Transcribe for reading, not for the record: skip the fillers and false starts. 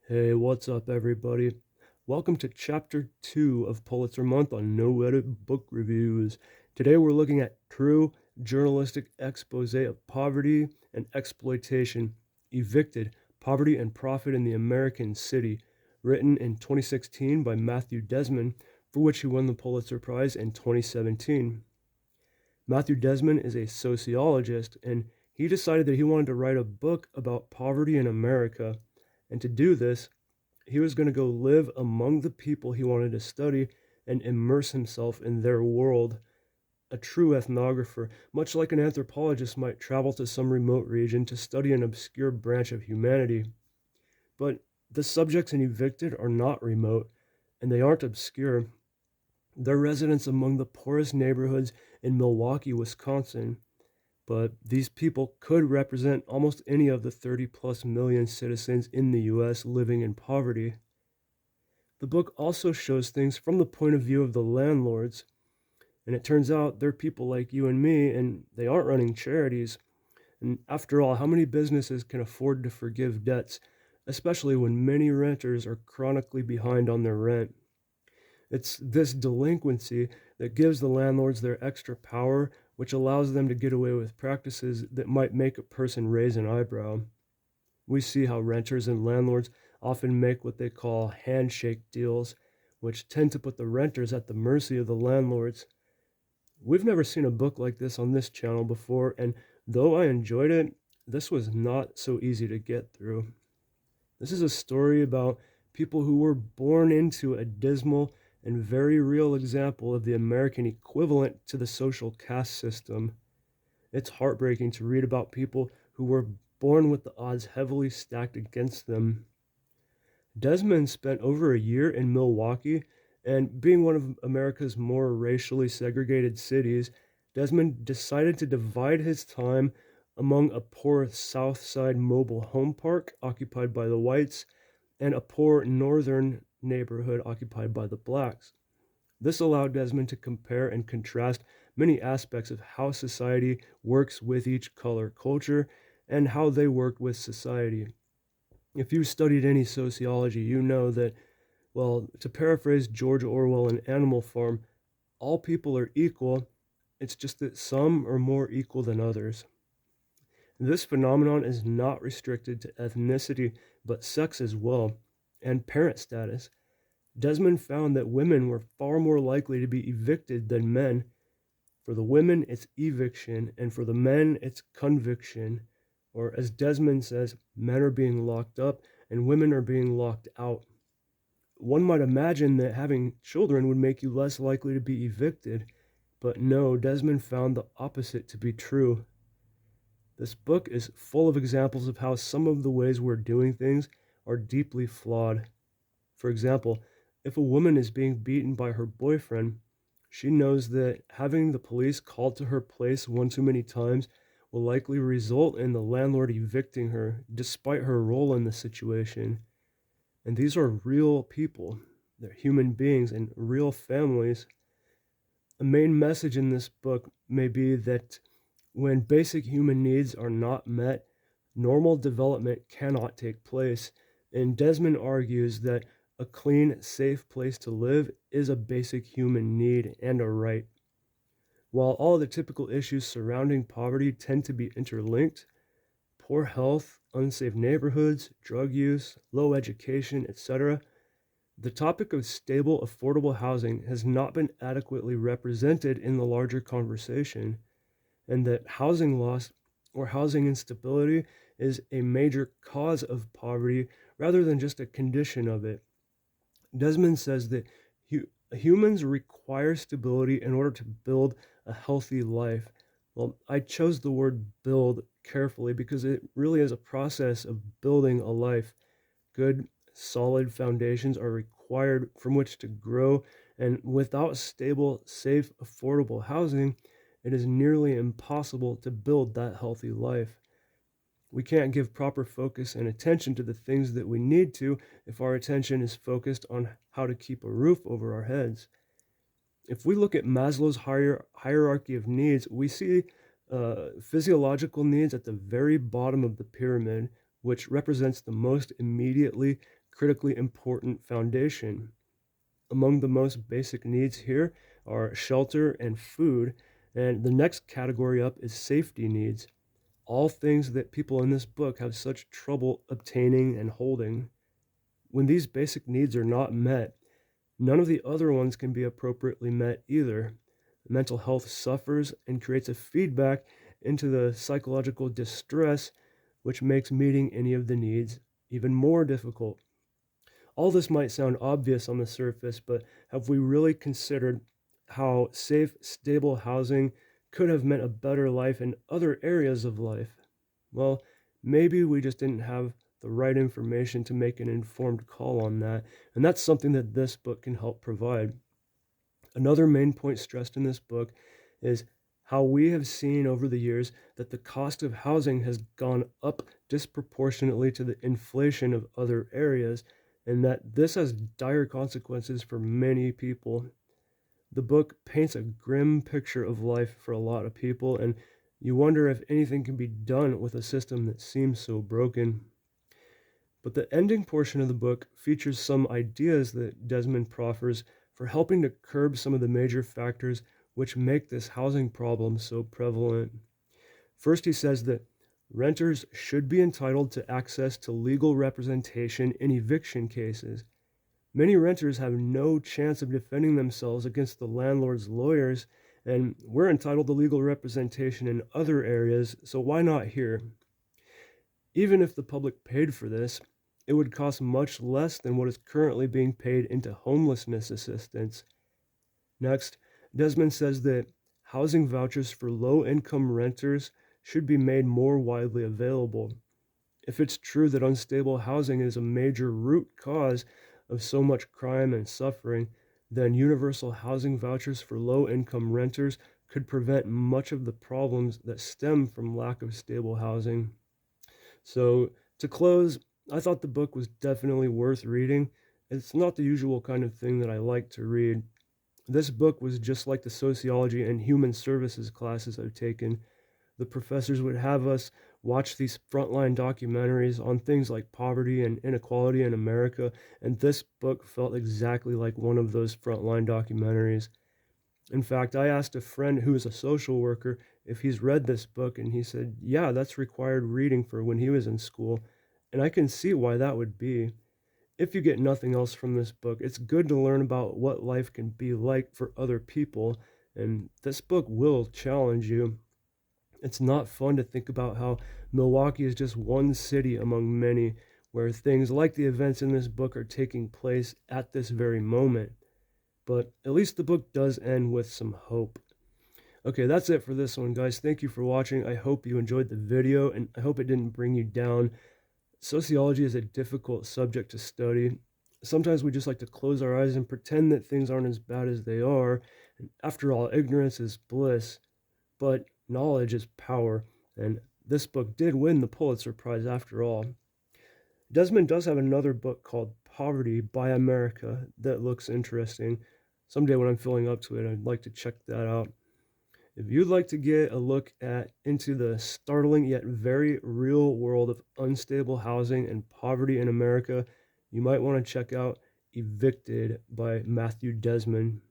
Hey, what's up, everybody? Welcome to Chapter 2 of Pulitzer Month on No Edit Book Reviews. Today we're looking at True Journalistic Expose of Poverty and Exploitation, Evicted, Poverty and Profit in the American City, written in 2016 by Matthew Desmond, for which he won the Pulitzer Prize in 2017. Matthew Desmond is a sociologist, and he decided that he wanted to write a book about poverty in America. And to do this, he was going to go live among the people he wanted to study and immerse himself in their world. A true ethnographer, much like an anthropologist might travel to some remote region to study an obscure branch of humanity. But the subjects in Evicted are not remote, and they aren't obscure. They're residents among the poorest neighborhoods in Milwaukee, Wisconsin. But these people could represent almost any of the 30 plus million citizens in the US living in poverty. The book also shows things from the point of view of the landlords, and it turns out they're people like you and me, and they aren't running charities. And after all, how many businesses can afford to forgive debts, especially when many renters are chronically behind on their rent? It's this delinquency that gives the landlords their extra power, which allows them to get away with practices that might make a person raise an eyebrow. We see how renters and landlords often make what they call handshake deals, which tend to put the renters at the mercy of the landlords. We've never seen a book like this on this channel before, and though I enjoyed it, this was not so easy to get through. This is a story about people who were born into a dismal and very real example of the American equivalent to the social caste system. It's heartbreaking to read about people who were born with the odds heavily stacked against them. Desmond spent over a year in Milwaukee, and being one of America's more racially segregated cities, Desmond decided to divide his time among a poor South Side mobile home park occupied by the whites and a poor northern neighborhood occupied by the blacks. This allowed Desmond to compare and contrast many aspects of how society works with each color culture and how they work with society. If you've studied any sociology, you know that, well, to paraphrase George Orwell in Animal Farm, all people are equal. It's just that some are more equal than others. This phenomenon is not restricted to ethnicity, but sex as well, and parent status. Desmond found that women were far more likely to be evicted than men. For the women, it's eviction, and for the men, it's conviction. Or, as Desmond says, men are being locked up and women are being locked out. One might imagine that having children would make you less likely to be evicted, but no, Desmond found the opposite to be true. This book is full of examples of how some of the ways we're doing things are deeply flawed. For example, if a woman is being beaten by her boyfriend, she knows that having the police called to her place one too many times will likely result in the landlord evicting her, despite her role in the situation. And these are real people, they're human beings and real families. A main message in this book may be that when basic human needs are not met, normal development cannot take place. And Desmond argues that a clean, safe place to live is a basic human need and a right. While all the typical issues surrounding poverty tend to be interlinked, poor health, unsafe neighborhoods, drug use, low education, etc., the topic of stable, affordable housing has not been adequately represented in the larger conversation, and that housing loss or housing instability is a major cause of poverty rather than just a condition of it. Desmond says that humans require stability in order to build a healthy life. Well, I chose the word build carefully because it really is a process of building a life. Good, solid foundations are required from which to grow, and without stable, safe, affordable housing, it is nearly impossible to build that healthy life. We can't give proper focus and attention to the things that we need to if our attention is focused on how to keep a roof over our heads. If we look at Maslow's hierarchy of needs, we see physiological needs at the very bottom of the pyramid, which represents the most immediately critically important foundation. Among the most basic needs here are shelter and food, and the next category up is safety needs, all things that people in this book have such trouble obtaining and holding. When these basic needs are not met, none of the other ones can be appropriately met either. Mental health suffers and creates a feedback into the psychological distress, which makes meeting any of the needs even more difficult. All this might sound obvious on the surface, but have we really considered how safe, stable housing could have meant a better life in other areas of life? Well, maybe we just didn't have the right information to make an informed call on that, and that's something that this book can help provide. Another main point stressed in this book is how we have seen over the years that the cost of housing has gone up disproportionately to the inflation of other areas, and that this has dire consequences for many people. The book paints a grim picture of life for a lot of people, and you wonder if anything can be done with a system that seems so broken. But the ending portion of the book features some ideas that Desmond proffers for helping to curb some of the major factors which make this housing problem so prevalent. First, he says that renters should be entitled to access to legal representation in eviction cases. Many renters have no chance of defending themselves against the landlord's lawyers, and we're entitled to legal representation in other areas, so why not here? Even if the public paid for this, it would cost much less than what is currently being paid into homelessness assistance. Next, Desmond says that housing vouchers for low-income renters should be made more widely available. If it's true that unstable housing is a major root cause of so much crime and suffering, then universal housing vouchers for low-income renters could prevent much of the problems that stem from lack of stable housing. So, to close, I thought the book was definitely worth reading. It's not the usual kind of thing that I like to read. This book was just like the sociology and human services classes I've taken. The professors would have us watch these frontline documentaries on things like poverty and inequality in America, and this book felt exactly like one of those frontline documentaries. In fact, I asked a friend who is a social worker if he's read this book, and he said, yeah, that's required reading for when he was in school, and I can see why that would be. If you get nothing else from this book, it's good to learn about what life can be like for other people, and this book will challenge you. It's not fun to think about how Milwaukee is just one city among many, where things like the events in this book are taking place at this very moment. But at least the book does end with some hope. Okay, that's it for this one, guys. Thank you for watching. I hope you enjoyed the video, and I hope it didn't bring you down. Sociology is a difficult subject to study. Sometimes we just like to close our eyes and pretend that things aren't as bad as they are. And after all, ignorance is bliss. But knowledge is power, and this book did win the Pulitzer Prize after all. Desmond does have another book called Poverty by America that looks interesting. Someday when I'm feeling up to it, I'd like to check that out. If you'd like to get a look into the startling yet very real world of unstable housing and poverty in America, you might want to check out Evicted by Matthew Desmond.